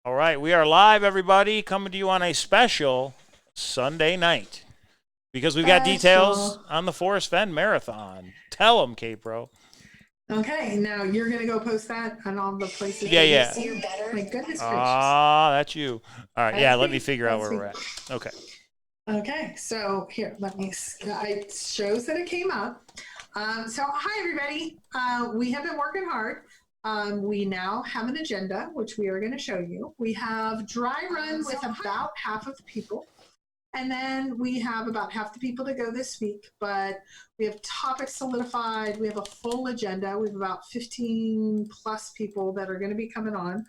All right, we are live, everybody, coming to you on a special Sunday night because we've got details Special. on the Forrest Fenn Marathon. Tell them, K-Pro. Okay, now you're gonna go post that on all the places Yeah, that you yeah. see it better. My goodness gracious. Ah, that's you. All right, yeah, That's let me me. figure out That's where we're me. at. Okay. Okay, so here, let me. It shows that it came up. So hi everybody. We have been working hard. We now have an agenda, which we are going to show you. We have dry run with about half of the people. And then we have about half the people to go this week, but we have topics solidified. We have a full agenda. We have about 15 plus people that are going to be coming on.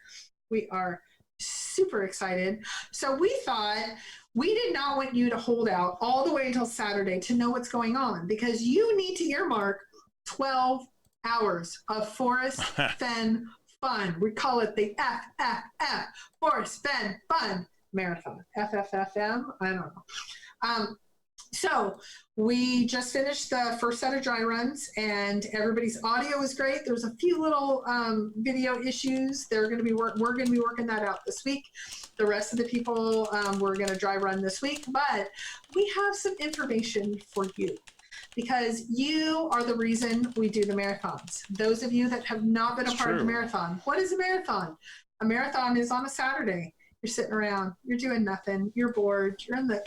We are super excited. So we thought we did not want you to hold out all the way until Saturday to know what's going on because you need to earmark 12 hours of Forrest Fenn fun. We call it the FFF, Forrest Fenn Fun Marathon. FFFM? I don't know. So we just finished the first set of dry runs and everybody's audio was great. There's a few little video issues. We're going to be working that out this week. The rest of the people we're going to dry run this week, but we have some information for you because you are the reason we do the marathons. Those of you that have not been a part of the marathon, what is a marathon? A marathon is on a Saturday. You're sitting around, you're doing nothing, you're bored, you're in the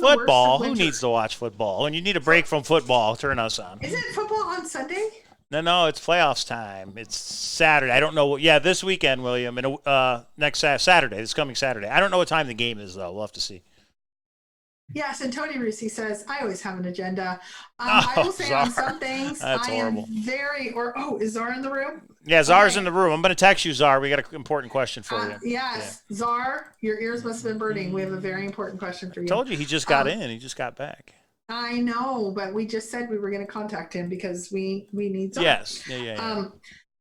Football. Who needs to watch football? When you need a break from football, turn us on. Is it football on Sunday? No, it's playoffs time. It's Saturday. I don't know. Yeah, this weekend, William, and next Saturday. This coming Saturday. I don't know what time the game is, though. We'll have to see. Yes, and Tony Rusi says, I always have an agenda. I will say Czar. on some things, That's I horrible. am very, is Czar in the room? Yeah, Czar's in the room. I'm going to text you, Czar. We got an important question for you. Yes, yeah. Czar, your ears must have been burning. We have a very important question for you. I told you he just got in. He just got back. I know, but we just said we were going to contact him because we need Czar. Yes. Yeah.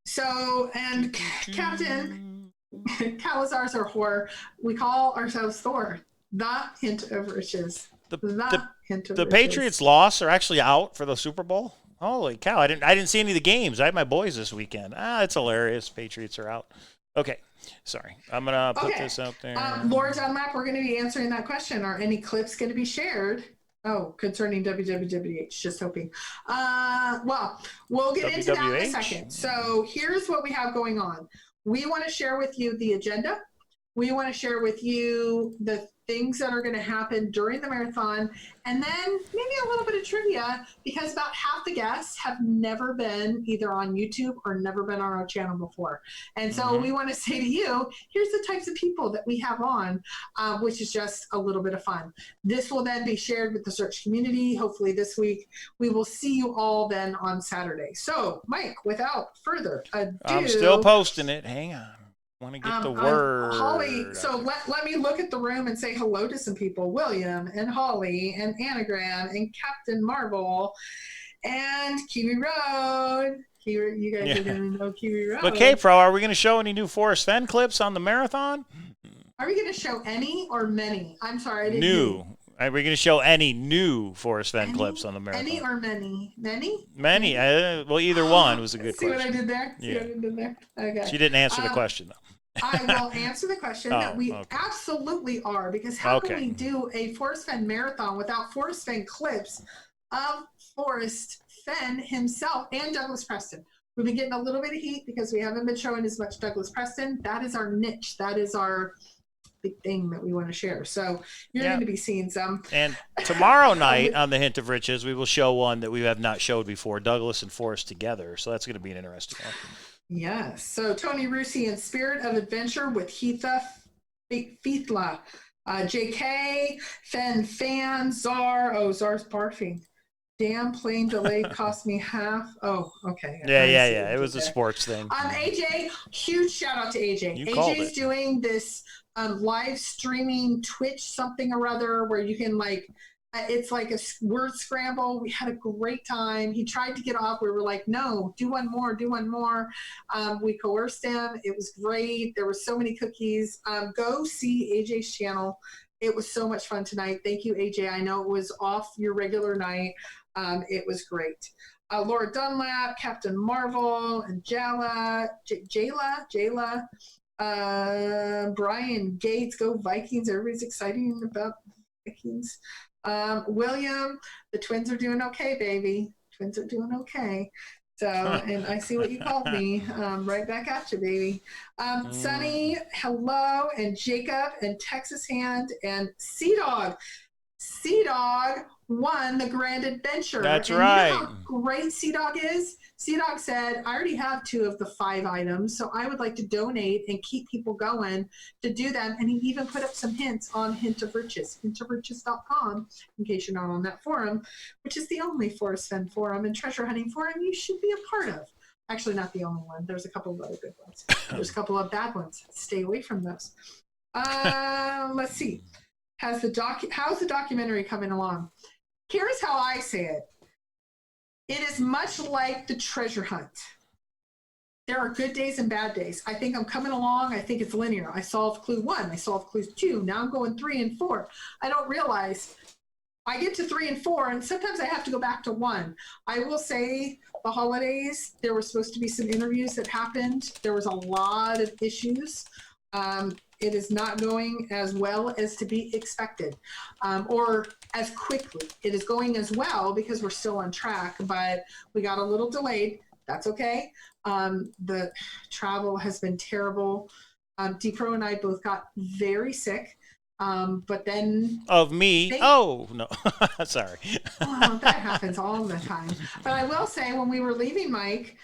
So, and Captain, cowlazars are horror. We call ourselves Thor. The hint of riches. The Patriots lost are actually out for the Super Bowl. Holy cow! I didn't see any of the games. I had my boys this weekend. It's hilarious. Patriots are out. Okay, sorry. I'm gonna put this out there. Laura Dunlap, we're going to be answering that question. Are any clips going to be shared? Oh, concerning WWWH, just hoping. Well, we'll get into that in a second. So here's what we have going on. We want to share with you the agenda. We want to share with you the things that are going to happen during the marathon, and then maybe a little bit of trivia because about half the guests have never been either on YouTube or never been on our channel before. And so we want to say to you, here's the types of people that we have on, which is just a little bit of fun. This will then be shared with the search community. Hopefully this week. We will see you all then on Saturday. So, Mike, without further ado. I'm still posting it. Hang on. Want to get the word. Holly, so let me look at the room and say hello to some people. William and Holly and Anagram and Captain Marvel and Kiwi Road. You guys are going to know Kiwi Road. But K-Pro, are we going to show any new Forrest Fenn clips on the marathon? Are we going to show any or many? I'm sorry. New. Are we going to show any new Forrest Fenn clips on the marathon? Any or many? Many? Many. Well, either one was a good question. See what I did there? Yeah. See what I did there? Okay. She didn't answer the question, though. I will answer the question that we absolutely are, because how can we do a Forrest Fenn marathon without Forrest Fenn clips of Forrest Fenn himself and Douglas Preston? We've been getting a little bit of heat because we haven't been showing as much Douglas Preston. That is our niche. That is our big thing that we want to share. So you're going to be seeing some. And tomorrow night on the Hint of Riches, we will show one that we have not showed before, Douglas and Forrest together. So that's going to be an interesting one. Yes. So Tony Rusi in Spirit of Adventure with Heatha Feethla, JK, Fenn Fan, Czar. Oh, Czar's barfing. Damn plane delay cost me half. Oh, okay. Yeah. It was a sports thing. AJ, huge shout out to AJ. AJ's doing this live streaming Twitch something or other where you can it's like a word scramble. We had a great time. He tried to get off. We were like, no, do one more. We coerced him. It was great. There were so many cookies. Go see AJ's channel. It was so much fun tonight. Thank you, AJ. I know it was off your regular night. It was great. Laura Dunlap, Captain Marvel, and Jayla, Brian Gates, go Vikings. Everybody's excited about Vikings. William, the Twins are doing okay, baby. Twins are doing okay. So, and I see what you called me. Right back at you, baby. Sunny, hello, and Jacob, and Texas Hand, and Sea Dog. Sea Dog won the Grand Adventure. That's right. You know how great Sea Dog is? Sea Dog said, I already have 2 of the 5 items, so I would like to donate and keep people going to do them. And he even put up some hints on Hint of Riches, hintofriches.com, in case you're not on that forum, which is the only Forrest Fenn forum and treasure hunting forum you should be a part of. Actually, not the only one. There's a couple of other good ones. There's a couple of bad ones. Stay away from those. Let's see. How's the documentary coming along? Here's how I say it. It is much like the treasure hunt. There are good days and bad days. I think I'm coming along. I think it's linear. I solved clue 1. I solved clue 2. Now I'm going 3 and 4. I don't realize I get to 3 and 4, and sometimes I have to go back to 1. I will say the holidays, there were supposed to be some interviews that happened. There was a lot of issues. It is not going as well as to be expected, or as quickly. It is going as well because we're still on track, but we got a little delayed. That's okay. The travel has been terrible. Depro and I both got very sick. But then of me, oh no, sorry. Oh, that happens all the time. But I will say, when we were leaving Mike,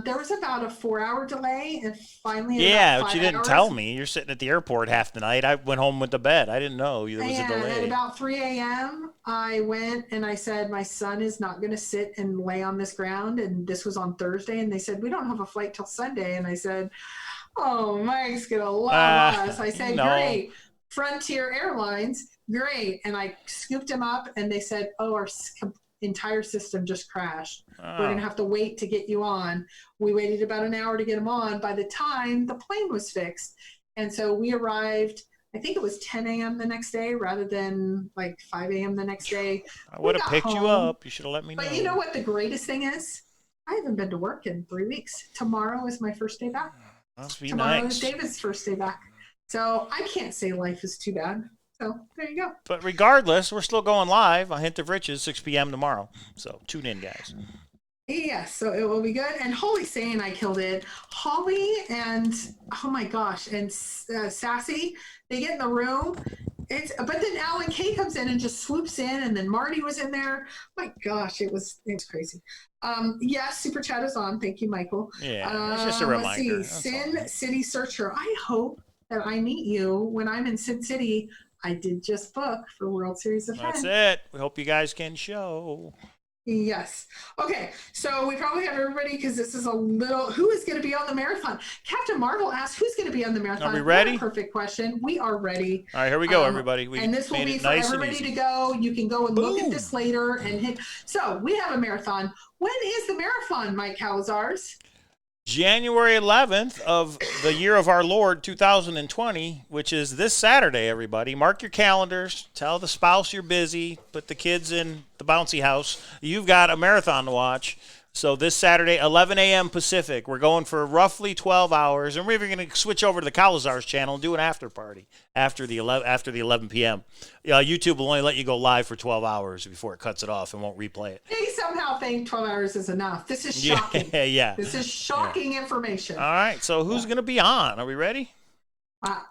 there was about a 4-hour delay, and finally, but you didn't tell me. You're sitting at the airport half the night. I went home with the bed. I didn't know there was a delay. At about 3 a.m., I went and I said, my son is not going to sit and lay on this ground. And this was on Thursday, and they said, we don't have a flight till Sunday. And I said, oh, Mike's going to love us. I said, great. Frontier Airlines, great. And I scooped him up, and they said, oh, our entire system just crashed. We're going to have to wait to get you on. We waited about an hour to get him on by the time the plane was fixed. And so we arrived, I think it was 10 a.m. the next day rather than like 5 a.m. the next day. I would have picked you up. You should have let me know. But you know what the greatest thing is? I haven't been to work in 3 weeks. Tomorrow is my first day back. Must be Tomorrow nice. is David's first day back. So I can't say life is too bad. So there you go. But regardless, we're still going live on Hint of Riches, 6 p.m. tomorrow. So tune in, guys. Yes, so it will be good. And Holly's saying I killed it. Holly and, oh my gosh, and Sassy, they get in the room. But then Alan Kay comes in and just swoops in, and then Marty was in there. My gosh, it was crazy. Yes, Super Chat is on. Thank you, Michael. Yeah, it's just a reminder. Let's see. Sin City Searcher. I hope that I meet you when I'm in Sin City. I did just book for World Series of Fun. That's it. We hope you guys can show. Yes. Okay. So we probably have everybody, because this is a little, who is going to be on the marathon? Captain Marvel asked, who's going to be on the marathon? Are we ready? What a perfect question. We are ready. All right, here we go, everybody. And this will be for everybody to go. You can go and look at this later and hit. So we have a marathon. When is the marathon, Mike Cowlazars? January 11th of the year of our Lord 2020, which is this Saturday, everybody. Mark your calendars. Tell the spouse you're busy. Put the kids in the bouncy house. You've got a marathon to watch. So this Saturday, 11 a.m. Pacific, we're going for roughly 12 hours, and we're even going to switch over to the Cowlazars channel and do an after party after the 11 p.m. YouTube will only let you go live for 12 hours before it cuts it off and won't replay it. They somehow think 12 hours is enough. This is shocking. Yeah. This is shocking information. All right, so who's going to be on? Are we ready?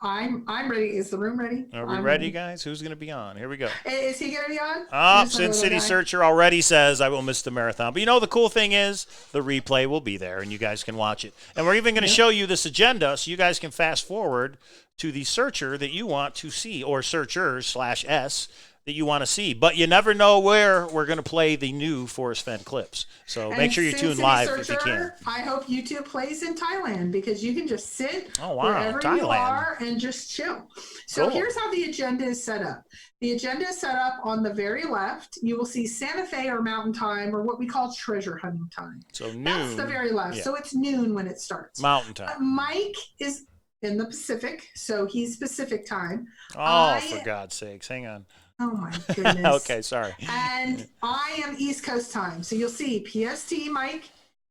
I'm ready. Is the room ready? Are we ready, guys? Who's going to be on? Here we go. Is he going to be on? Sin City Searcher already says I will miss the marathon. But you know, the cool thing is the replay will be there, and you guys can watch it. And we're even going to show you this agenda so you guys can fast forward to the searcher that you want to see, or searchers/S that you want to see. But you never know where we're going to play the new Forrest Fenn clips. So make sure you tune live if you can. I hope YouTube plays in Thailand, because you can just sit wherever Thailand. you are and just chill. So cool. Here's how the agenda is set up. The agenda is set up on the very left. You will see Santa Fe or Mountain Time, or what we call treasure hunting time. So noon. That's the very left. Yeah. So it's noon when it starts. Mountain Time. Mike is in the Pacific, so he's Pacific time. For God's sakes. Hang on. Oh my goodness. Okay, sorry. And I am East Coast time. So you'll see PST Mike,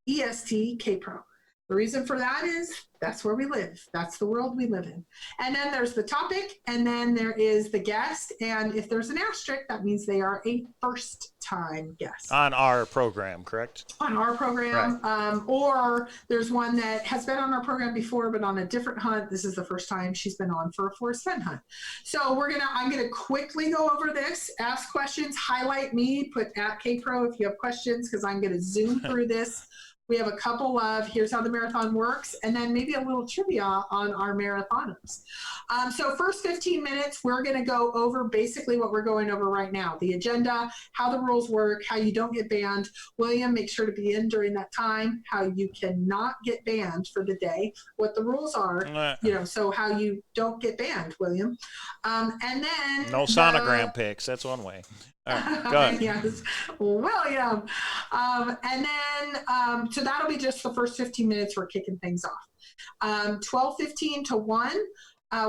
EST K-Pro. The reason for that is that's where we live. That's the world we live in. And then there's the topic, and then there is the guest. And if there's an asterisk, that means they are a first-time guest. On our program, correct? On our program. Right. Or there's one that has been on our program before, but on a different hunt. This is the first time she's been on for a Forrest Fenn hunt. So I'm going to quickly go over this, ask questions, highlight me, put @KPro if you have questions, because I'm going to zoom through this. We have a couple of here's how the marathon works, and then maybe a little trivia on our marathoners. So first 15 minutes, we're going to go over basically what we're going over right now, the agenda, how the rules work, how you don't get banned. William, make sure to be in during that time, how you cannot get banned for the day, what the rules are, so how you don't get banned, William. And then no sonogram pics. That's one way. All right, go ahead. Yes, William. And then, so that'll be just the first 15 minutes. We're kicking things off. 12:15 to 1,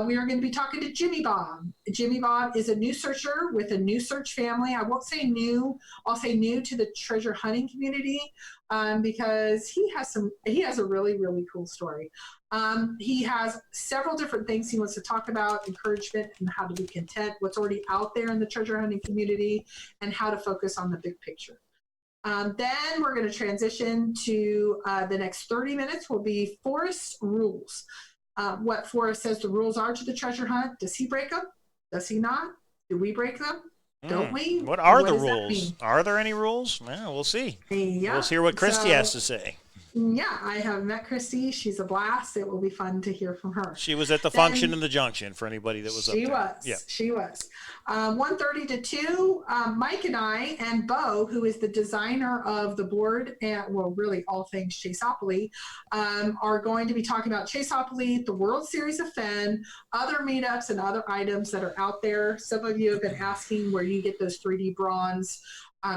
we are going to be talking to Jimmy Bob. Jimmy Bob is a new searcher with a new search family. I won't say new. I'll say new to the treasure hunting community because he has a really, really cool story. He has several different things he wants to talk about, encouragement and how to be content, what's already out there in the treasure hunting community, and how to focus on the big picture. Then we're going to transition to the next 30 minutes will be Forrest rules. What Forrest says the rules are to the treasure hunt. Does he break them? Does he not? Do we break them? Don't we? What are the rules? Are there any rules? Yeah, we'll see. Yeah. Let's hear what Christy has to say. Yeah, I have met Christy. She's a blast. It will be fun to hear from her. She was at the function in the Junction for anybody that was up there. She was. 1:30 to 2, Mike and I and Bo, who is the designer of the board and, well, really all things Chaseopoly, are going to be talking about Chaseopoly, the World Series of Fenn, other meetups and other items that are out there. Some of you have been asking where you get those 3D bronze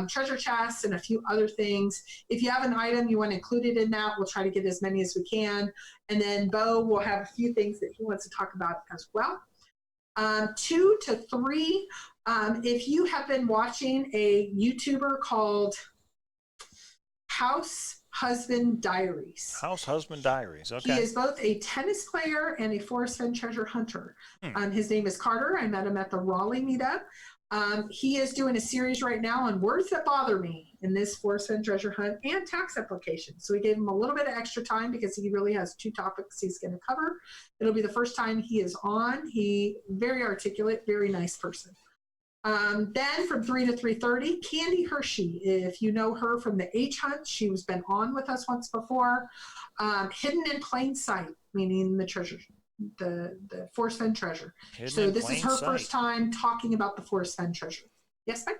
treasure chests and a few other things. If you have an item you want included in that, we'll try to get as many as we can. And then Bo will have a few things that he wants to talk about as well. 2 to 3, if you have been watching a YouTuber called House Husband Diaries. House Husband Diaries, okay. He is both a tennis player and a Forrest Fenn treasure hunter. His name is Carter. I met him at the Raleigh meetup. He is doing a series right now on words that bother me in this Forrest Fenn treasure hunt and tax application. So we gave him a little bit of extra time because he really has 2 topics he's going to cover. It'll be the first time he is on. He very articulate, very nice person. Then from 3 to 3:30, Candy Hershey. If you know her from the H Hunt, she was been on with us once before. Hidden in plain sight, meaning the treasure. The Forrest Fenn treasure. So this is her first time talking about the Forrest Fenn treasure. Yes, Mike?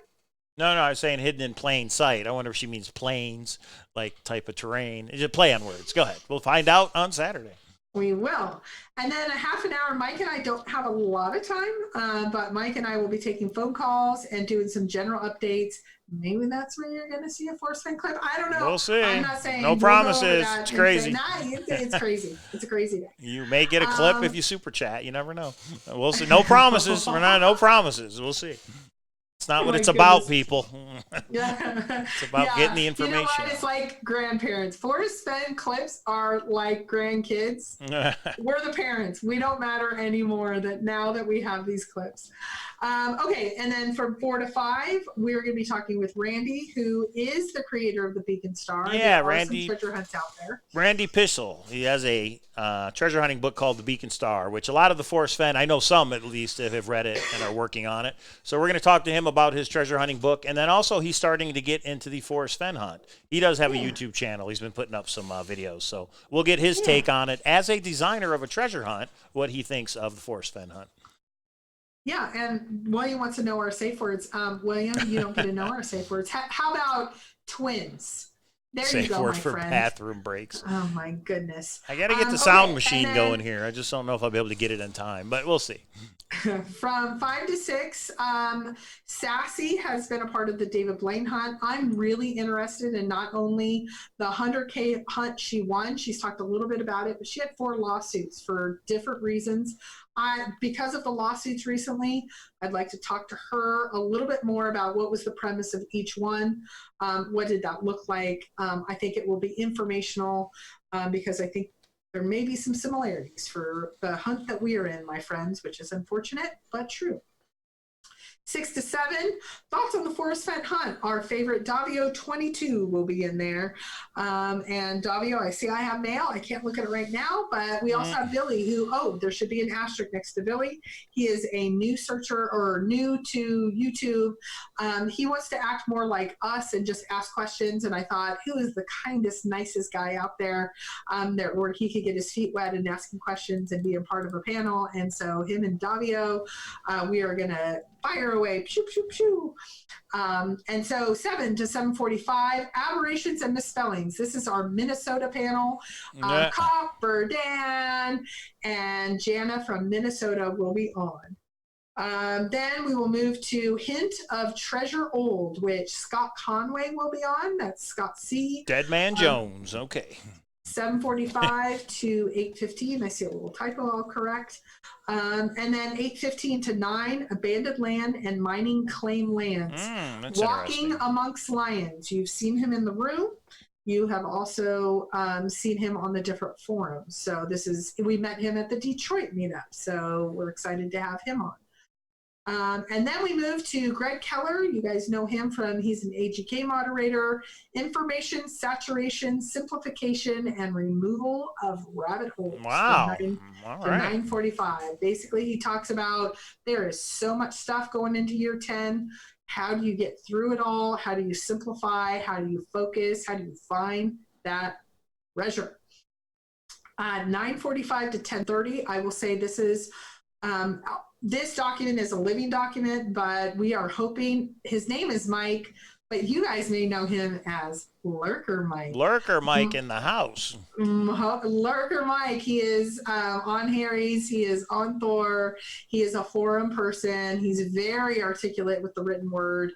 No, I was saying hidden in plain sight. I wonder if she means plains, like type of terrain. It's a play on words. Go ahead. We'll find out on Saturday. We will. And then a half an hour, Mike and I don't have a lot of time, but Mike and I will be taking phone calls and doing some general updates. Maybe that's where you're going to see a Forrest Fenn clip. I don't know. We'll see. I'm not saying no promises. It's crazy. It's crazy. It's a crazy day. You may get a clip if you super chat. You never know. We'll see. No promises. No promises. We'll see. It's not what it's about, people. It's about getting the information. You know what? It's like grandparents. Forrest Fenn clips are like grandkids. We're the parents. We don't matter anymore now that we have these clips. Okay, and then from 4 to 5, we're going to be talking with Randy, who is the creator of the Beacon Star. Yeah, Randy. Some treasure hunts out there. Randy Pissel. He has a treasure hunting book called The Beacon Star, which a lot of the Forrest Fenn, I know some at least, have read it and are working on it. So we're going to talk to him about his treasure hunting book, and then also he's starting to get into the Forrest Fenn hunt. He does have a YouTube channel. He's been putting up some videos, so we'll get his take on it as a designer of a treasure hunt, what he thinks of the Forrest Fenn hunt. Yeah, and William wants to know our safe words. William, you don't get to know our safe words. How about twins? There safe you go, word my for friend. bathroom breaks. Oh, my goodness. I got to get the sound machine going here. I just don't know if I'll be able to get it in time, but we'll see. From 5 to 6, Sassy has been a part of the David Blaine hunt. I'm really interested in not only the 100K hunt she won, she's talked a little bit about it, but she had 4 lawsuits for different reasons. Because of the lawsuits recently, I'd like to talk to her a little bit more about what was the premise of each one. What did that look like? I think it will be informational because I think there may be some similarities for the hunt that we are in, my friends, which is unfortunate, but true. 6 to 7, thoughts on the Forrest Fenn hunt. Our favorite Davio 22 will be in there. And Davio, I see I have mail. I can't look at it right now, but we also have Billy who, there should be an asterisk next to Billy. He is a new searcher or new to YouTube. He wants to act more like us and just ask questions. And I thought, who is the kindest, nicest guy out there where he could get his feet wet and asking questions and be a part of a panel. And so him and Davio, we are going to fire away, pew, pew, pew. And so 7 to 7:45, aberrations and misspellings. This is our Minnesota panel. Copper Dan and Jana from Minnesota will be on. Then we will move to Hint of Treasure Old, which Scott Conway will be on. That's Scott C. Dead Man Jones. Okay. 7:45 to 8:15. I see a little typo. I'll correct. And then 8:15 to 9, abandoned land and mining claim lands. Walking amongst lions. You've seen him in the room. You have also seen him on the different forums. So we met him at the Detroit meetup. So we're excited to have him on. And then we move to Greg Keller. You guys know him he's an AGK moderator, information, saturation, simplification, and removal of rabbit holes. Wow. From 9:45. Basically, he talks about there is so much stuff going into year 10. How do you get through it all? How do you simplify? How do you focus? How do you find that treasure? 9:45 to 10:30, I will say this document is a living document, but we are hoping his name is Mike, but you guys may know him as Lurker Mike. Lurker Mike in the house. Lurker Mike. He is on Harry's. He is on Thor. He is a forum person. He's very articulate with the written word.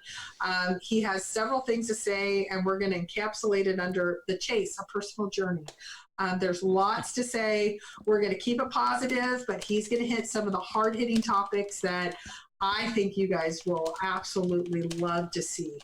He has several things to say, and we're going to encapsulate it under The Chase, a personal journey. There's lots to say. We're going to keep it positive, but he's going to hit some of the hard-hitting topics that I think you guys will absolutely love to see.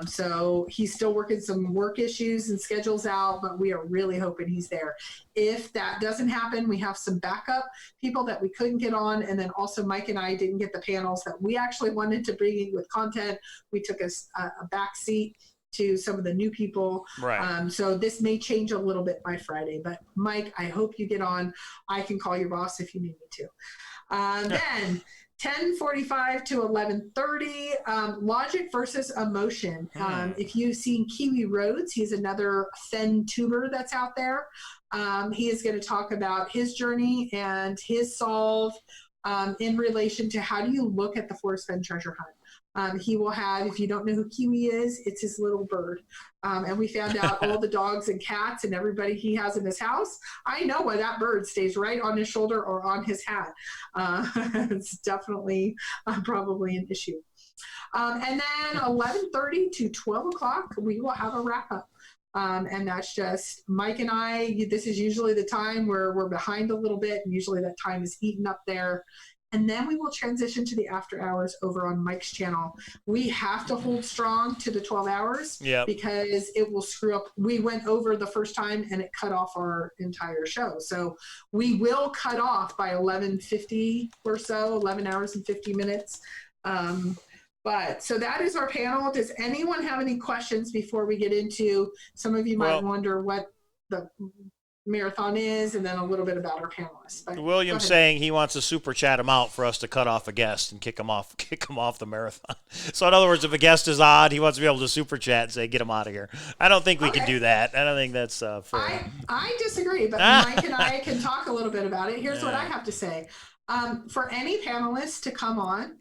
So he's still working some work issues and schedules out, but we are really hoping he's there. If that doesn't happen, we have some backup people that we couldn't get on. And then also Mike and I didn't get the panels that we actually wanted to bring in with content. We took a back seat to some of the new people. Right. So this may change a little bit by Friday, but Mike, I hope you get on. I can call your boss if you need me to. Then 10:45 to 11:30, logic versus emotion. If you've seen Kiwi Rhodes, he's another Fenn tuber that's out there. He is going to talk about his journey and his solve in relation to how do you look at the Forrest Fenn treasure hunt. He will have, if you don't know who Kiwi is, it's his little bird. And we found out all the dogs and cats and everybody he has in his house. I know why that bird stays right on his shoulder or on his hat. It's definitely probably an issue. And then 11:30 to 12 o'clock, we will have a wrap up. And that's just Mike and I. This is usually the time where we're behind a little bit, and usually that time is eaten up there. And then we will transition to the after hours over on Mike's channel. We have to hold strong to the 12 hours because it will screw up. We went over the first time and it cut off our entire show. So we will cut off by 11:50 or so, 11 hours and 50 minutes. But so that is our panel. Does anyone have any questions before we get into, some of you might wonder what the marathon is, and then a little bit about our panelists. But William's saying he wants to super chat him out for us to cut off a guest and kick him off the marathon. So in other words, if a guest is odd, he wants to be able to super chat and say, get him out of here. I don't think we can do that. I don't think that's fair. I disagree, but Mike and I can talk a little bit about it. Here's what I have to say. For any panelists to come on,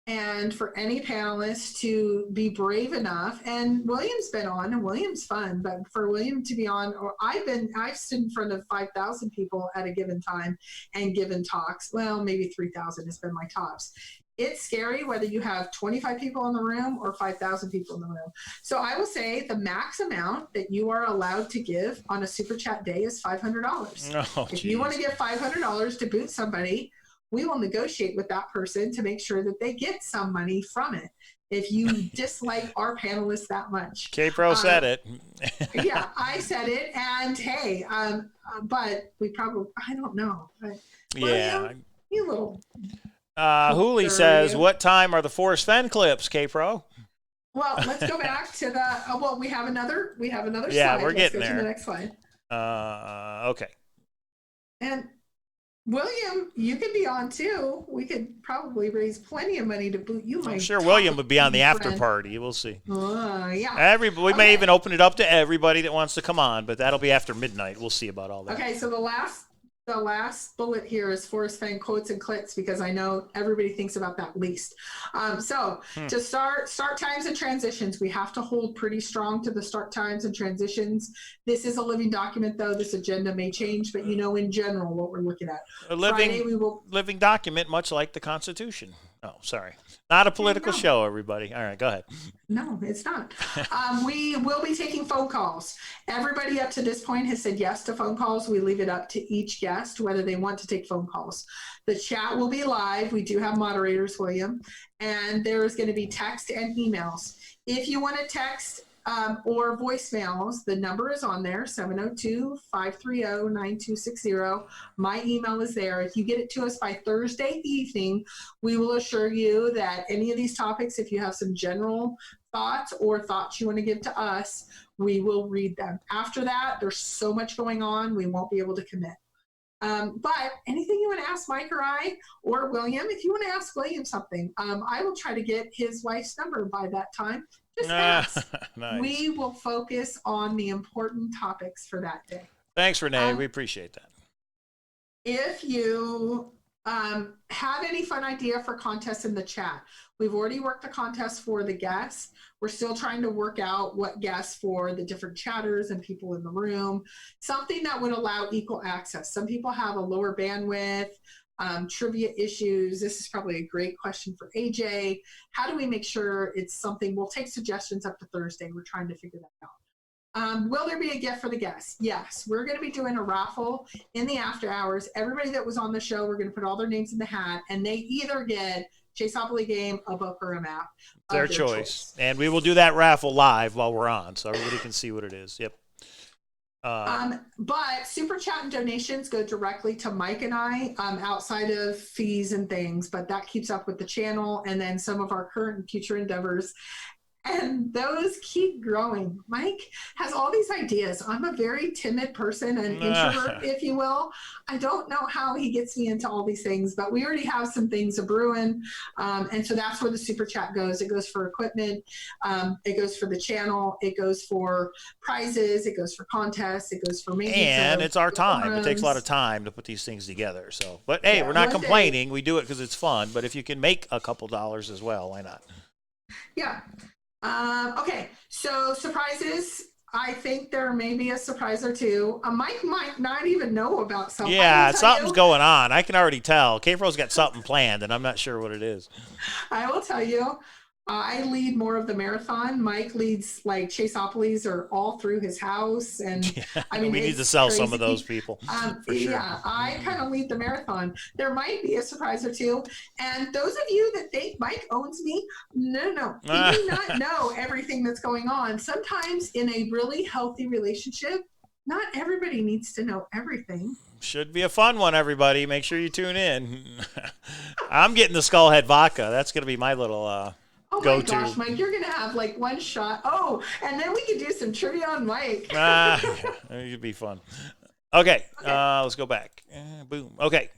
and for any panelists to be brave enough. And William's been on, and William's fun, but for William to be on, or I've stood in front of 5,000 people at a given time and given talks. Well, maybe 3,000 has been my tops. It's scary whether you have 25 people in the room or 5,000 people in the room. So I will say the max amount that you are allowed to give on a super chat day is $500. If you want to give $500 to boot somebody, we will negotiate with that person to make sure that they get some money from it. If you dislike our panelists that much. K-Pro said it. Yeah, I said it. And hey, but we probably, I don't know. But, yeah. You little. Hooley says, what time are the Forrest Fenn clips, K-Pro? Well, let's go back to the, we have another slide. Yeah, we're getting there. To the next slide. Okay. And William, you could be on too. We could probably raise plenty of money to boot you. I'm sure William would be on the after party. We'll see. Yeah. We may even open it up to everybody that wants to come on, but that'll be after midnight. We'll see about all that. Okay, so the last bullet here is Forrest Fenn quotes and clicks, because I know everybody thinks about that least. To start times and transitions, we have to hold pretty strong to the start times and transitions. This is a living document, though. This agenda may change, but in general what we're looking at. A living document, much like the Constitution. Oh, sorry. Not a political show, everybody. All right, go ahead. No, it's not. We will be taking phone calls. Everybody up to this point has said yes to phone calls. We leave it up to each guest whether they want to take phone calls. The chat will be live. We do have moderators, William, and there is going to be text and emails. If you want to text or voicemails, the number is on there, 702-530-9260. My email is there. If you get it to us by Thursday evening, we will assure you that any of these topics, if you have some general thoughts or thoughts you want to give to us, we will read them. After that, there's so much going on, we won't be able to commit. But anything you want to ask Mike or I or William, if you want to ask William something, I will try to get his wife's number by that time. Just ask. Nice. We will focus on the important topics for that day. Thanks, Renee. We appreciate that. If you have any fun idea for contests in the chat, we've already worked the contest for the guests. We're still trying to work out what guests for the different chatters and people in the room, something that would allow equal access. Some people have a lower bandwidth, trivia issues. This is probably a great question for AJ. How do we make sure it's something? We'll take suggestions up to Thursday. We're trying to figure that out. Will there be a gift for the guests? Yes, we're going to be doing a raffle in the after hours. Everybody that was on the show, we're going to put all their names in the hat, and they either get Chaseopoly game, a book, or a map. Their choice. And we will do that raffle live while we're on, so everybody can see what it is. Yep. But super chat and donations go directly to Mike and I, outside of fees and things, but that keeps up with the channel and then some of our current and future endeavors. And those keep growing. Mike has all these ideas. I'm a very timid person, an introvert, if you will. I don't know how he gets me into all these things, but we already have some things a brewing. And so that's where the super chat goes. It goes for equipment. It goes for the channel. It goes for prizes. It goes for contests. It goes for maintenance. And it's our time. It takes a lot of time to put these things together. So, but hey, we're not complaining. We do it because it's fun. But if you can make a couple dollars as well, why not? Yeah. Okay, so surprises. I think there may be a surprise or two. Mike might not even know about something. Yeah, something's going on. I can already tell. K-Pro's got something planned, and I'm not sure what it is. I will tell you. I lead more of the marathon. Mike leads like Chaseopolis or all through his house. And I mean, we need to sell some of those people. For sure. Yeah, I kind of lead the marathon. There might be a surprise or two. And those of you that think Mike owns me, no. He do not know everything that's going on. Sometimes in a really healthy relationship, not everybody needs to know everything. Should be a fun one, everybody. Make sure you tune in. I'm getting the Skullhead vodka. That's going to be my little... Oh my gosh, Mike, you're going to have like one shot. Oh, and then we could do some trivia on Mike. It could be fun. Okay. Let's go back. Boom. Okay.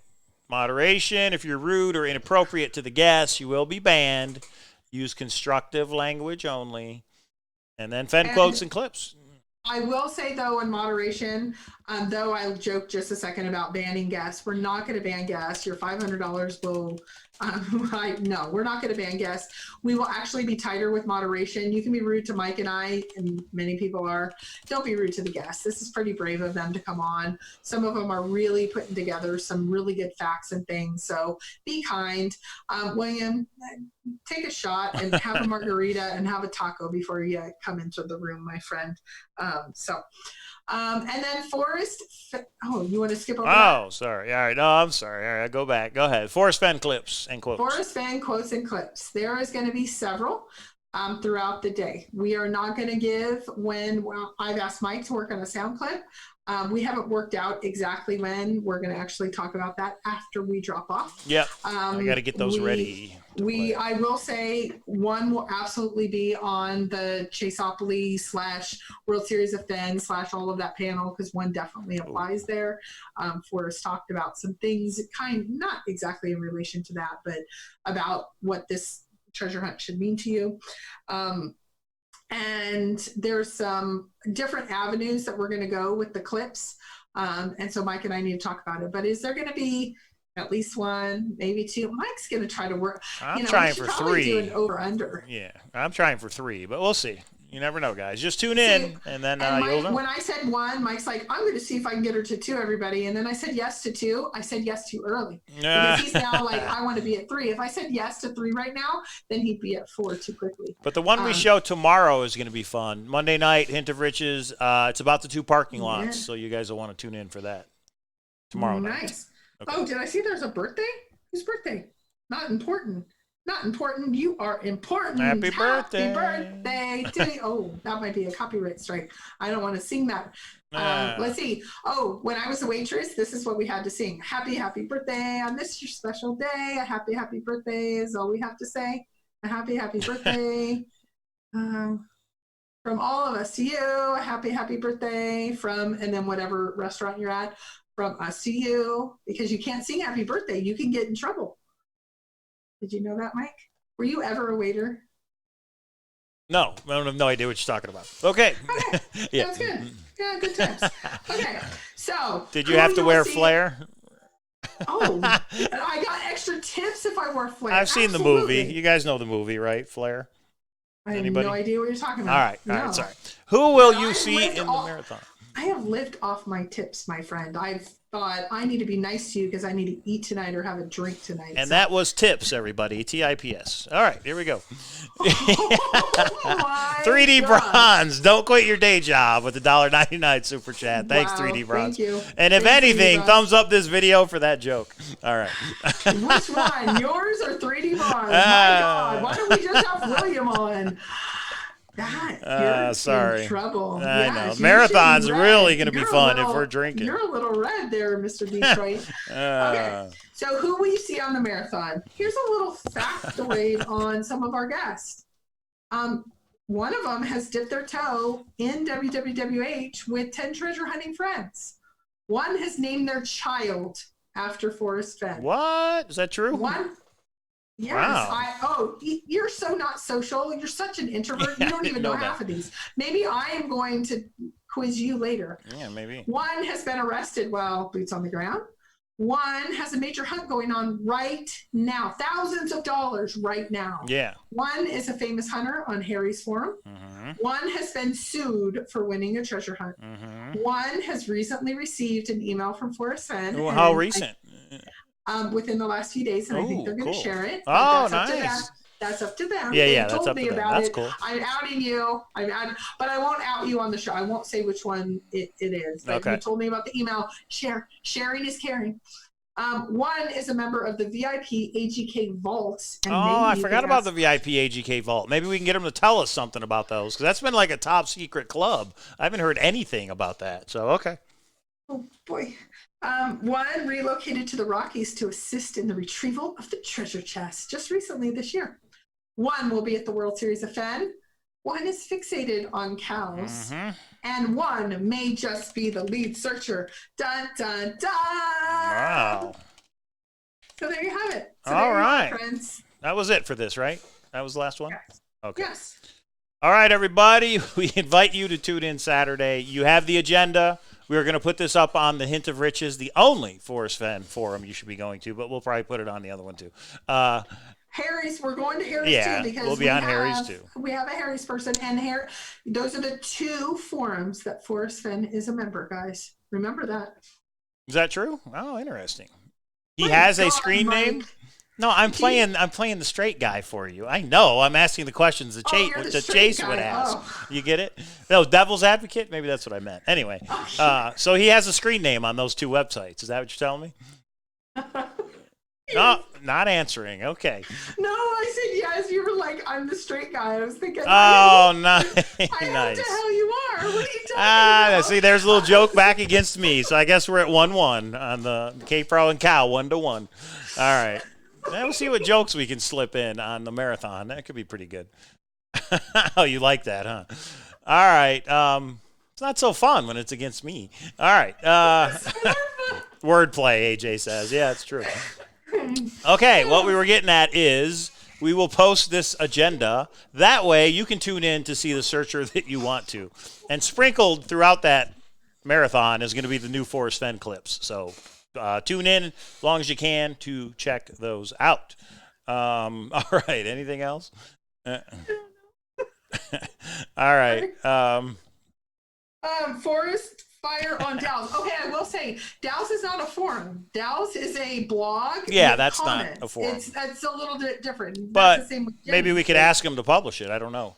Moderation. If you're rude or inappropriate to the guests, you will be banned. Use constructive language only. And then Fenn quotes and clips. I will say, though, in moderation, though I joked just a second about banning guests, we're not going to ban guests. Your $500 will, no, we're not going to ban guests. We will actually be tighter with moderation. You can be rude to Mike and I, and many people are. Don't be rude to the guests. This is pretty brave of them to come on. Some of them are really putting together some really good facts and things. So be kind. William, take a shot and have a margarita and have a taco before you come into the room, my friend. And then Forrest. You want to skip over that? Oh, sorry. All right. No, I'm sorry. All right, go back. Go ahead. Forrest Fenn clips and quotes. Forrest Fenn quotes and clips. There is going to be several throughout the day. We are not going to give I've asked Mike to work on a sound clip. We haven't worked out exactly when. We're going to actually talk about that after we drop off. Yep. I got to get those ready. I will say one will absolutely be on the Chaseopoly / World Series of Fenn / all of that panel, because one definitely applies there. Forrest talked about some things, not exactly in relation to that, but about what this treasure hunt should mean to you. And there's some different avenues that we're going to go with the clips. And so Mike and I need to talk about it. But is there going to be at least one, maybe two? Mike's going to try to work. I'm trying for 3. Do an over-under. Yeah, I'm trying for 3, but we'll see. You never know, guys. Just tune in, and then you'll know. When I said 1, Mike's like, I'm going to see if I can get her to 2, everybody. And then I said yes to 2. I said yes too early. Because he's now like, I want to be at 3. If I said yes to 3 right now, then he'd be at 4 too quickly. But the one we show tomorrow is going to be fun. Monday night, Hint of Riches. It's about the 2 parking lots, so you guys will want to tune in for that tomorrow night. Nice. Okay. Oh, did I see there's a birthday? Whose birthday? Not important. Not important. You are important. Happy birthday. Happy birthday. Oh, that might be a copyright strike. I don't want to sing that. Let's see. Oh, when I was a waitress, this is what we had to sing. Happy, happy birthday. On this your special day. A happy, happy birthday is all we have to say. A happy, happy birthday. From all of us to you. A happy, happy birthday. And then whatever restaurant you're at. From us to you. Because you can't sing happy birthday. You can get in trouble. Did you know that, Mike? Were you ever a waiter? No, I have no idea what you're talking about. Okay. Yeah. That's good. Yeah, good times. Okay, so. Did you have to wear flair? Oh, I got extra tips if I wore flair. I've seen the movie. You guys know the movie, right? Flair? I have no idea what you're talking about. All right, sorry. Who will you see in the marathon? I have lived off my tips, my friend. I've thought I need to be nice to you because I need to eat tonight or have a drink tonight. And that was tips, everybody. TIPS. All right, here we go. 3D Bronze. Don't quit your day job with the $1.99 super chat. Thanks, 3D Bronze. Thank you. And if anything, thumbs up this video for that joke. All right. Which one? Yours or 3D Bronze? My God. Why don't we just have William on? You're sorry. in trouble. I know. Marathon's really going to be fun if we're drinking. You're a little red there, Mr. Detroit. Okay. So who will you see on the marathon? Here's a little factoid on some of our guests. One of them has dipped their toe in WWWH with 10 treasure hunting friends. One has named their child after Forrest Fenn. What? Is that true? One. Yes. Wow. You're so not social. You're such an introvert. You don't even know half of these. Maybe I am going to quiz you later. Yeah, maybe. One has been arrested while boots on the ground. One has a major hunt going on right now. Thousands of dollars right now. Yeah. One is a famous hunter on Harry's forum. Mm-hmm. One has been sued for winning a treasure hunt. Mm-hmm. One has recently received an email from Forrest Fenn. Well, how recent? within the last few days, and I think they're going to share it. Oh, nice. That's up to them. Yeah, that's up to them. That's cool. I'm outing you. But I won't out you on the show. I won't say which one it is. But you told me about the email. Sharing is caring. One is a member of the VIP AGK Vault. And I forgot about the VIP AGK Vault. Maybe we can get them to tell us something about those, because that's been like a top secret club. I haven't heard anything about that. So, okay. Oh, boy. One relocated to the Rockies to assist in the retrieval of the treasure chest just recently this year. One will be at the World Series of Fenn. One is fixated on cows. Mm-hmm. And one may just be the lead searcher. Dun, dun, dun! Wow. So there you have it. All right. Friends. That was it for this, right? That was the last one? Yes. Okay. Yes. All right, everybody. We invite you to tune in Saturday. You have the agenda. We are going to put this up on the Hint of Riches, the only Forrest Fenn forum you should be going to, but we'll probably put it on the other one too. Harry's, we're going to Harry's too because we'll be on Harry's too. We have a Harry's person, and those are the 2 forums that Forrest Fenn is a member, guys. Remember that. Is that true? Oh, interesting. He has a screen name? No, I'm playing the straight guy for you. I know. I'm asking the questions that Chase would ask. Oh. You get it? No, Devil's Advocate? Maybe that's what I meant. Anyway, so he has a screen name on those 2 websites. Is that what you're telling me? No, not answering. Okay. No, I said yes. You were like, I'm the straight guy. I was thinking, oh, nice. I know what the hell you are. What are you talking about? See, there's a little joke back against me. So I guess we're at 1-1 on the K-Pro and Cow, 1-1. All right. We'll see what jokes we can slip in on the marathon. That could be pretty good. Oh, you like that, huh? All right. It's not so fun when it's against me. All right. Wordplay, AJ says. Yeah, it's true. Okay, what we were getting at is we will post this agenda. That way you can tune in to see the searcher that you want to. And sprinkled throughout that marathon is going to be the new Forrest Fenn clips. So tune in as long as you can to check those out. All right, anything else? All right. Forrest Fire on Dallas. Okay, I will say Dallas is not a forum. Dallas is a blog. Yeah, that's comments. Not a forum. It's a little bit different. But the same with maybe we could ask him to publish it. I don't know.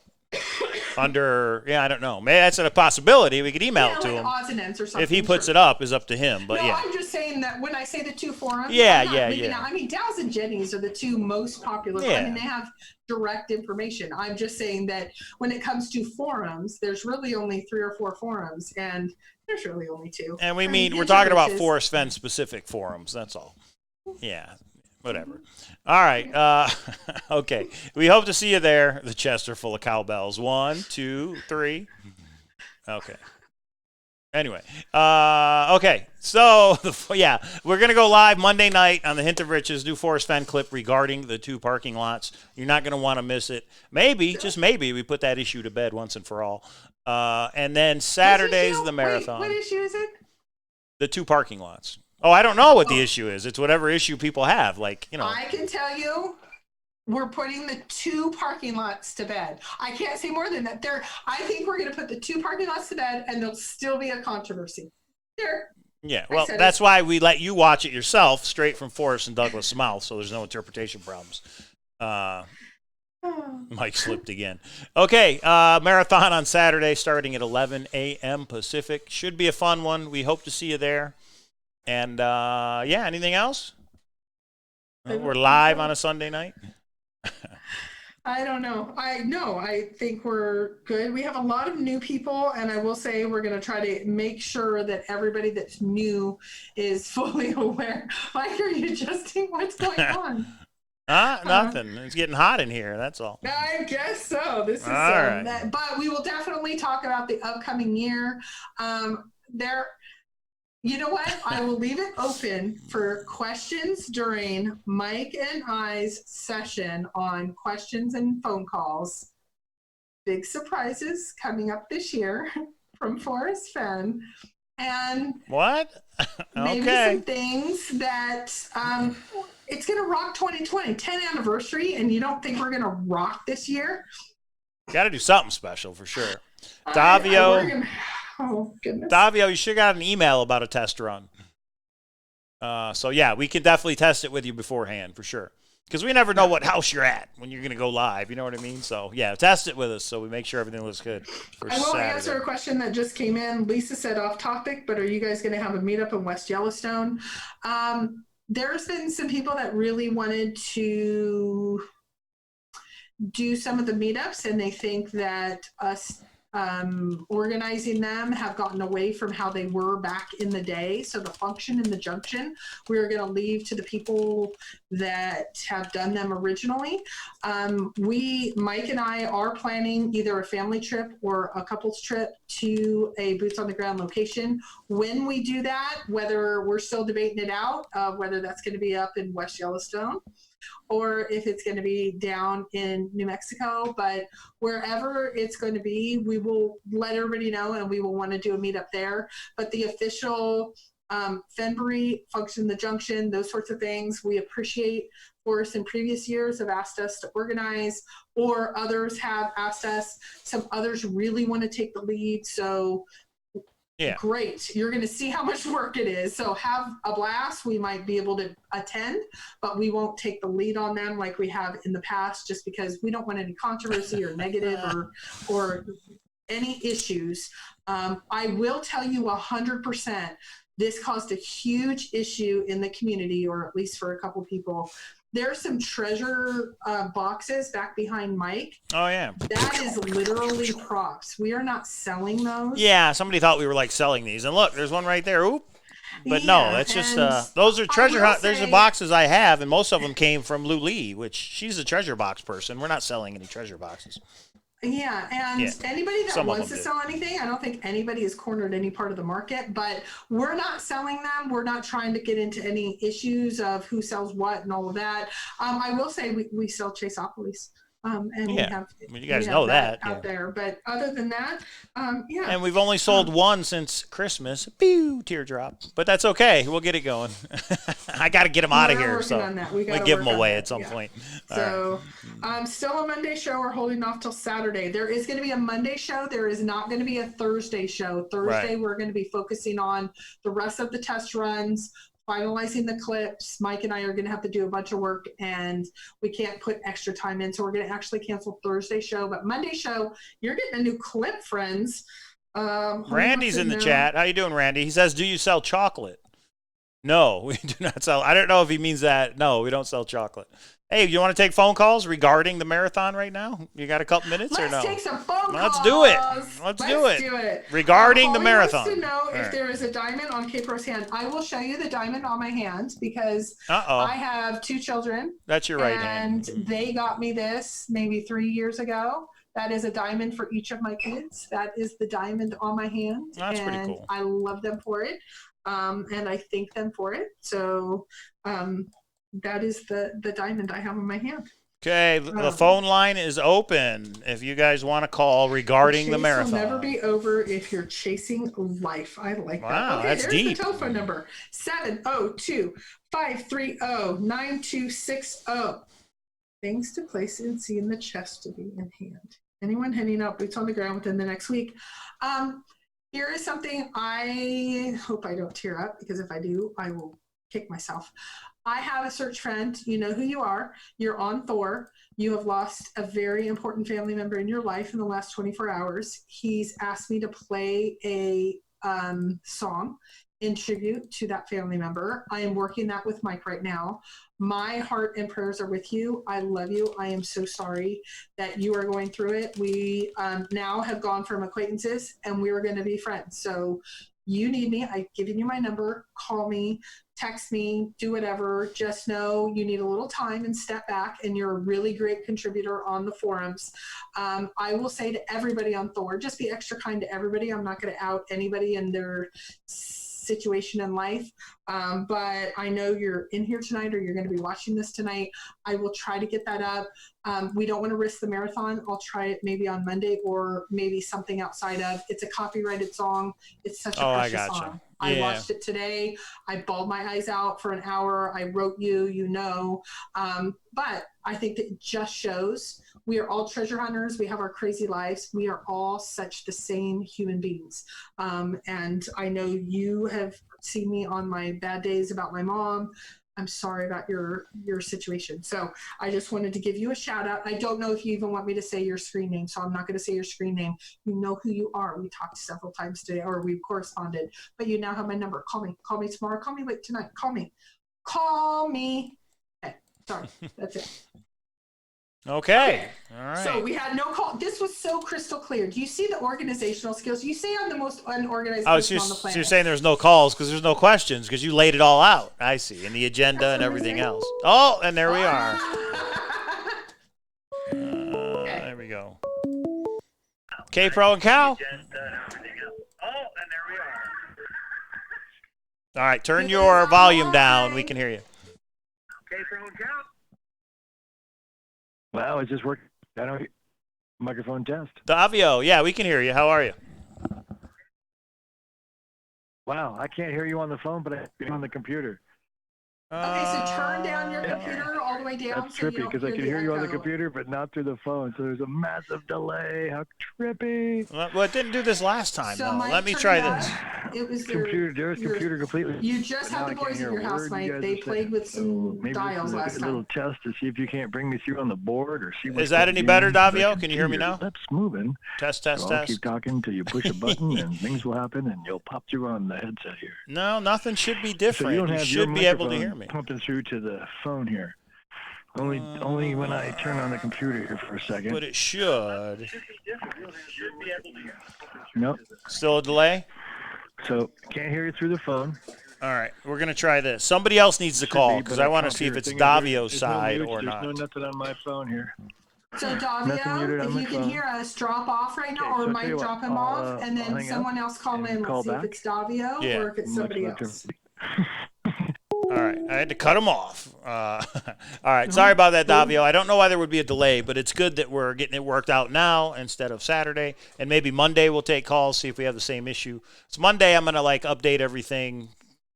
I don't know. Maybe that's a possibility. We could email it to him. Odds and ends or something. If he puts it up, is up to him. But no, I'm just saying that when I say the 2 forums, yeah. I mean, Dallas and Jenny's are the 2 most popular. Yeah. I mean, they have direct information. I'm just saying that when it comes to forums, there's really only 3 or 4 forums, and there's really only 2. And we're talking about Forrest Fenn specific forums. That's all. Yeah. Whatever. All right. Okay. We hope to see you there. The chests are full of cowbells. 1, 2, 3. Okay. Anyway. Okay. So, we're going to go live Monday night on the Hint of Riches, new Forrest Fenn clip regarding the 2 parking lots. You're not going to want to miss it. Maybe, just maybe, we put that issue to bed once and for all. And then Saturday's the marathon. What issue is it? The 2 parking lots. Oh, I don't know what the issue is. It's whatever issue people have. Like, I can tell you, we're putting the 2 parking lots to bed. I can't say more than that. I think we're going to put the 2 parking lots to bed, and there'll still be a controversy. There. Yeah, well, that's why we let you watch it yourself, straight from Forrest and Douglas' mouth, so there's no interpretation problems. Mike slipped again. Okay, marathon on Saturday starting at 11 a.m. Pacific. Should be a fun one. We hope to see you there. And, anything else? We're live on a Sunday night. I don't know. I think we're good. We have a lot of new people, and I will say we're going to try to make sure that everybody that's new is fully aware. Mike, are you adjusting? What's going on? Nothing. It's getting hot in here. That's all. I guess so. This is all right. But we will definitely talk about the upcoming year. You know what? I will leave it open for questions during Mike and I's session on questions and phone calls. Big surprises coming up this year from Forrest Fenn. And what? Maybe some things that it's going to rock 2020, 10th anniversary, and you don't think we're going to rock this year? Got to do something special for sure. Davio. Oh, goodness. Davio, you should have got an email about a test run. We can definitely test it with you beforehand for sure. Because we never know what house you're at when you're going to go live. You know what I mean? So, test it with us so we make sure everything looks good for I will Saturday. answer a question that just came in. Lisa said off topic, but are you guys going to have a meetup in West Yellowstone? There's been some people that really wanted to do some of the meetups, and they think that us organizing them have gotten away from how they were back in the day. So the function and the junction, we're going to leave to the people that have done them originally. Mike and I are planning either a family trip or a couples trip to a boots on the ground location. When we do that, whether we're still debating it out, whether that's going to be up in West Yellowstone or if it's going to be down in New Mexico. But wherever it's going to be, we will let everybody know, and we will want to do a meetup there. But the official Fenbury, Function the Junction, those sorts of things, we appreciate. Forrest in previous years have asked us to organize, or others have asked us. Some others really want to take the lead. So yeah, great. You're going to see how much work it is. So have a blast. We might be able to attend, but we won't take the lead on them like we have in the past, just because we don't want any controversy or negative or any issues. I will tell you 100%, this caused a huge issue in the community, or at least for a couple people. There's some treasure boxes back behind Mike. Oh, yeah. That is literally props. We are not selling those. Yeah, somebody thought we were like selling these. And look, there's one right there. Oop. But no, that's just, those are treasure hunt. There's the boxes I have, and most of them came from Lou Lee, which she's a treasure box person. We're not selling any treasure boxes. Yeah, and anybody that wants to sell anything, I don't think anybody has cornered any part of the market, but we're not selling them. We're not trying to get into any issues of who sells what and all of that. I will say we sell Chaseopolis. And we have, you guys know that out there. But other than that, And we've only sold one since Christmas. Pew, teardrop. But that's okay. We'll get it going. I got to get them out of here. So we give them away at some point. So still a Monday show. We're holding off till Saturday. There is going to be a Monday show. There is not going to be a Thursday show. Thursday, we're going to be focusing on the rest of the test runs, finalizing the clips. Mike and I are going to have to do a bunch of work, and we can't put extra time in. So we're going to actually cancel Thursday show, but Monday show, you're getting a new clip, friends. Randy's in the chat. How you doing, Randy? He says, do you sell chocolate? No, we do not sell. I don't know if he means that. No, we don't sell chocolate. Hey, you want to take phone calls regarding the marathon right now? You got a couple minutes or no? Let's take some phone calls. Let's do it. Let's do it. Regarding the marathon. Wants to know if there is a diamond on Capro's hand. I will show you the diamond on my hand because I have 2 children. That's your right hand. And they got me this maybe 3 years ago. That is a diamond for each of my kids. That is the diamond on my hand. That's pretty cool. I love them for it. And I thank them for it. So that is the diamond I have in my hand. Okay, the phone line is open if you guys want to call regarding the marathon. Will never be over if you're chasing life. I like that. Wow, that's deep. There's the telephone number, 702-530-9260. Things to place and see in the chest to be in hand. Anyone heading out boots on the ground within the next week? Here is something I hope I don't tear up, because if I do, I will kick myself. I have a search friend. You know who you are. You're on Thor. You have lost a very important family member in your life in the last 24 hours. He's asked me to play a song in tribute to that family member. I am working that with Mike right now. My heart and prayers are with you. I love you. I am so sorry that you are going through it. We now have gone from acquaintances and we are going to be friends. So you need me. I've given you my number. Call me, text me, do whatever. Just know you need a little time and step back, and you're a really great contributor on the forums. I will say to everybody on Thor, just be extra kind to everybody. I'm not going to out anybody in their situation in life, but I know you're in here tonight, or you're going to be watching this tonight. I will try to get that up. We don't want to risk the marathon. I'll try it maybe on Monday, or maybe something outside of. It's a copyrighted song. It's such a precious song. I watched it today. I bawled my eyes out for an hour. I wrote you, but I think that it just shows we are all treasure hunters. We have our crazy lives. We are all such the same human beings. And I know you have seen me on my bad days about my mom. I'm sorry about your situation. So I just wanted to give you a shout out. I don't know if you even want me to say your screen name, so I'm not going to say your screen name. You know who you are. We talked several times today, or we've corresponded, but you now have my number. Call me tomorrow. Call me late tonight. Call me. Okay. Sorry. That's it. Okay. All right. So we had no call. This was so crystal clear. Do you see the organizational skills? You say I'm the most unorganized person on the planet. So you're saying there's no calls because there's no questions, because you laid it all out. I see. And the agenda and everything else. Oh, and there we are. There we go. K-Pro and Cal. All right. Turn your volume down. We can hear you. K-Pro and Cal. Wow, it's just working. I don't microphone test. Davio, yeah, we can hear you. How are you? Wow, I can't hear you on the phone, but I can hear you on the computer. Okay, so turn down your computer all the way down. That's trippy because I can hear you on the computer, but not through the phone. So there's a massive delay. How trippy! Well, it didn't do this last time. So though. Mike, Let me try this. It was computer completely. You just had the boys in your house, Mike. They played with some dials last time. A little test to see if you can't bring me through on the board or see. Is that any better, Davio? Can you hear me now? Lips moving. Test. I'll keep talking until you push a button and things will happen and you'll pop through on the headset here. No, nothing should be different. So you should be able to hear me. Pumping through to the phone here. Only when I turn on the computer here for a second. But it should. Nope. Still a delay? So can't hear you through the phone. All right, we're gonna try this. Somebody else needs to call because I want to see if it's Davio's side or not. There's no nothing on my phone here. So Davio, if you can hear us, drop off right now, or Mike drop him off, and then someone else call in. We'll see if it's Davio or if it's somebody else. All right, I had to cut him off. All right, sorry about that, Davio. I don't know why there would be a delay, but it's good that we're getting it worked out now instead of Saturday. And maybe Monday we'll take calls, see if we have the same issue. So Monday I'm going to update everything,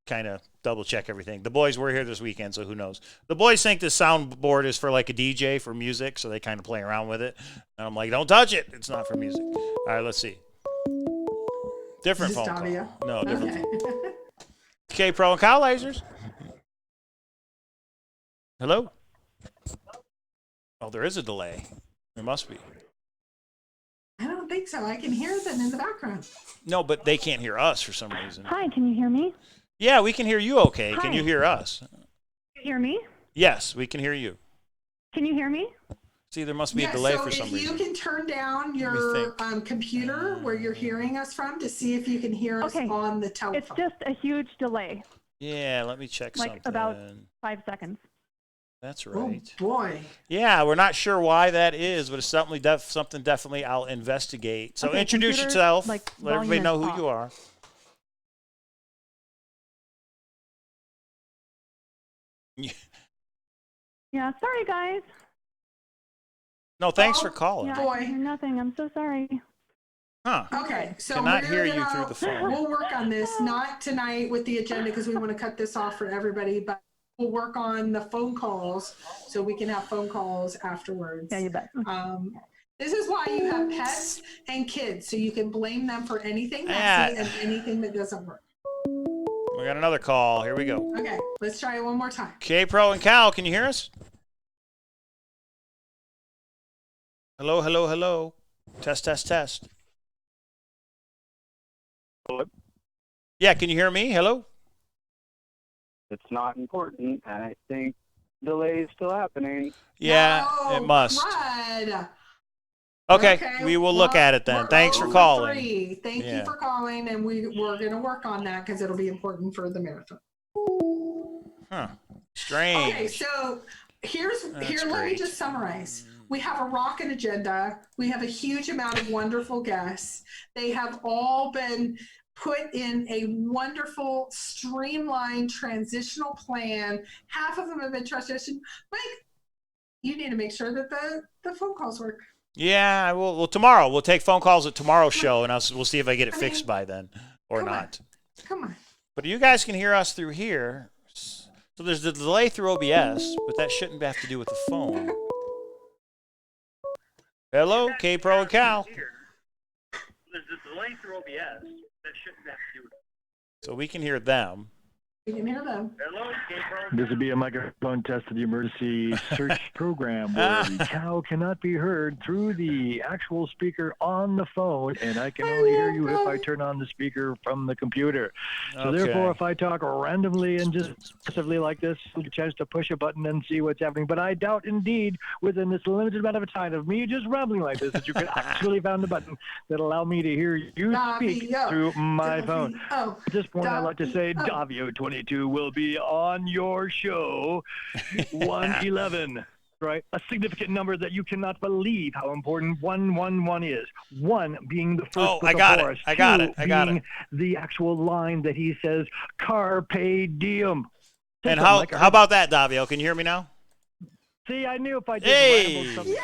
kind of double check everything. The boys were here this weekend, so who knows. The boys think this soundboard is for a DJ for music, so they kind of play around with it. And I'm like, don't touch it. It's not for music. All right, let's see. Different phone Davio? call. No, different. Okay, Pro and cowlazars. Hello? Oh, there is a delay. There must be. I don't think so. I can hear them in the background. No, but they can't hear us for some reason. Hi, can you hear me? Yeah, we can hear you okay. Hi. Can you hear us? Can you hear me? Yes, we can hear you. Can you hear me? See, there must be a delay for some reason. So if you can turn down your computer where you're hearing us from to see if you can hear us on the telephone. It's just a huge delay. Yeah, let me check something. About 5 seconds. That's right. Oh, boy. Yeah, we're not sure why that is, but it's something definitely I'll investigate. So introduce yourself. Let everybody know who you are. Yeah, sorry, guys. No, thanks for calling. Yeah, I hear nothing. I'm so sorry. Huh. Okay, so cannot hear you through the phone. We'll work on this, not tonight with the agenda because we want to cut this off for everybody, but we'll work on the phone calls so we can have phone calls afterwards. Yeah, you bet. This is why you have pets and kids, so you can blame them for anything messy and anything that doesn't work. We got another call. Here we go. Okay, let's try it one more time. K Pro and Cal, can you hear us? Hello, hello, hello. Test, test, test. Hello? Yeah, can you hear me? Hello? It's not important. I think delay is still happening. Yeah, no, it must. Crud. Okay, we will look at it then. Thanks for calling. Thank you for calling, and we're going to work on that because it'll be important for the marathon. Huh. Strange. Okay, so here. Let me just summarize. We have a rockin' agenda. We have a huge amount of wonderful guests. They have all been put in a wonderful, streamlined, transitional plan. Half of them have been transitioned. Mike, you need to make sure that the phone calls work. Yeah, I will. Well, tomorrow we'll take phone calls at tomorrow's show, and we'll see if I get it fixed by then or not. Come on. But you guys can hear us through here. So there's the delay through OBS, but that shouldn't have to do with the phone. Hello, K Pro and Cal. There's a delay through OBS. That shouldn't have to do with it. So we can hear them. We can hear them. Hello, K Pro. This would be a microphone test of the emergency search program where the cow cannot be heard through the actual speaker on the phone, and I can only hear you if I turn on the speaker from the computer. So therefore, if I talk randomly and just passively like this, you get a chance to push a button and see what's happening. But I doubt indeed, within this limited amount of time of me just rambling like this, that you could actually find the button that allow me to hear you speak through my phone. At this point, I'd like to say Davio 22 will be on your show 111, right? A significant number that you cannot believe how important 111 is. 1 being the first book of Forrest. I got it. Being the actual line that he says, carpe diem. And how about that, Davio? Can you hear me now? See, I knew if I did Hey! something would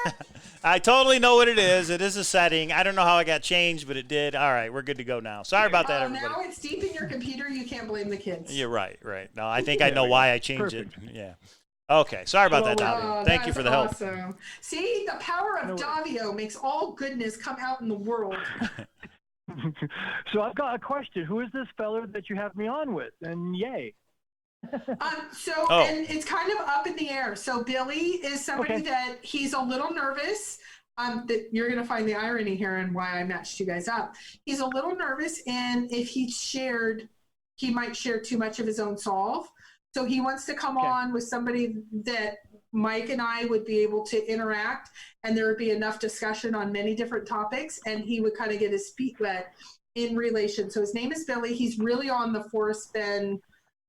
work. I totally know what it is. It is a setting. I don't know how I got changed, but it did. All right, we're good to go now. Sorry about that, everybody. Now it's deep in your computer. You can't blame the kids. You're right. No, I think I know why I changed Perfect. it. Yeah. Okay. Sorry about that, Davio. Thank you for the help. Awesome. See, the power of Davio makes all goodness come out in the world. So I've got a question. Who is this feller that you have me on with? And yay. And it's kind of up in the air. So Billy is somebody that he's a little nervous. That you're going to find the irony here and why I matched you guys up. He's a little nervous, and if he might share too much of his own solve. So he wants to come on with somebody that Mike and I would be able to interact, and there would be enough discussion on many different topics, and he would kind of get his feet wet in relation. So his name is Billy. He's really on the Forrest Fenn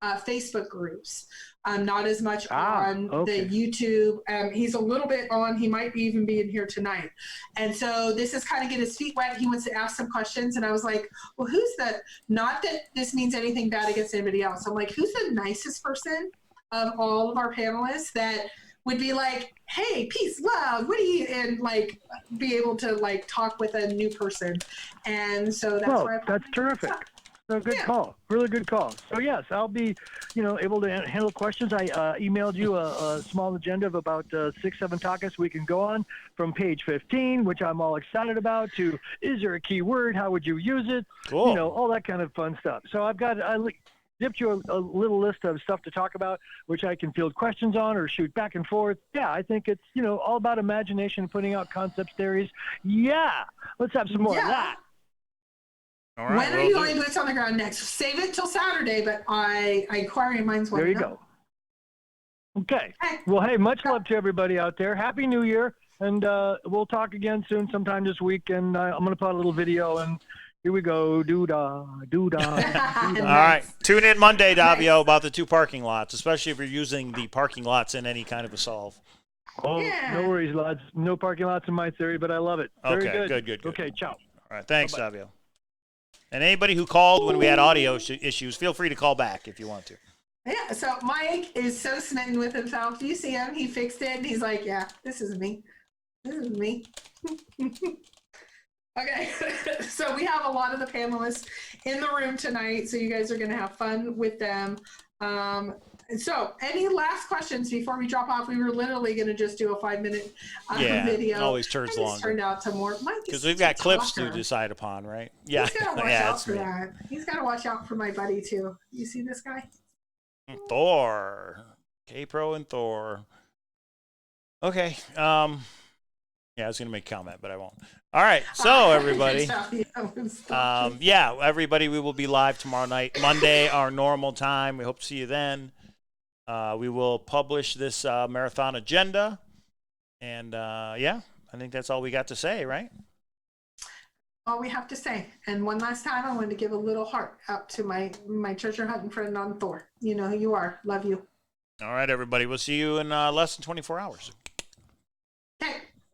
Facebook groups, not as much on the YouTube. He's a little bit on. He might even be in here tonight. And so this is kind of get his feet wet. He wants to ask some questions. And I was like, well, who's the, not that this means anything bad against anybody else. I'm like, who's the nicest person of all of our panelists that would be like, hey, peace, love, what do you, and like be able to like talk with a new person. And so that's that's terrific. So good call. Really good call. So yes, I'll be, able to handle questions. I emailed you a small agenda of about 6-7 topics we can go on from page 15, which I'm all excited about, to is there a key word? How would you use it? Cool. All that kind of fun stuff. So I dipped you a little list of stuff to talk about, which I can field questions on or shoot back and forth. Yeah, I think it's, all about imagination, putting out concepts, theories. Yeah, let's have some more of that. All right, when are you going boots on the ground next? Save it till Saturday, but inquiring minds want to know. There you go. Okay. Well, hey, much love to everybody out there. Happy New Year, and we'll talk again soon, sometime this week. And I'm going to put a little video, and here we go. Doo-dah, doo-dah, doo-dah. All right. Tune in Monday, Davio, about the 2 parking lots, especially if you're using the parking lots in any kind of a solve. Oh, no worries, lads. No parking lots in my theory, but I love it. Very good. Okay, ciao. All right. Thanks, Davio. And anybody who called when we had audio issues, feel free to call back if you want to. Yeah, so Mike is so smitten with himself. Do you see him? He fixed it, and he's like, yeah, this is me. This is me. Okay, so we have a lot of the panelists in the room tonight, so you guys are going to have fun with them. So any last questions before we drop off? We were literally going to just do a 5-minute video. Yeah, always turns longer. Turned out to more. Because we've got clips to decide upon, right? Yeah, he's got to watch out for that. He's got to watch out for my buddy, too. You see this guy? Thor. K-Pro and Thor. Okay. Yeah, I was going to make a comment, but I won't. All right. So, everybody. Everybody, we will be live tomorrow night, Monday, our normal time. We hope to see you then. We will publish this marathon agenda. And, I think that's all we got to say, right? All we have to say. And one last time, I want to give a little heart out to my treasure hunting friend on Thor. You know who you are. Love you. All right, everybody. We'll see you in less than 24 hours. Okay.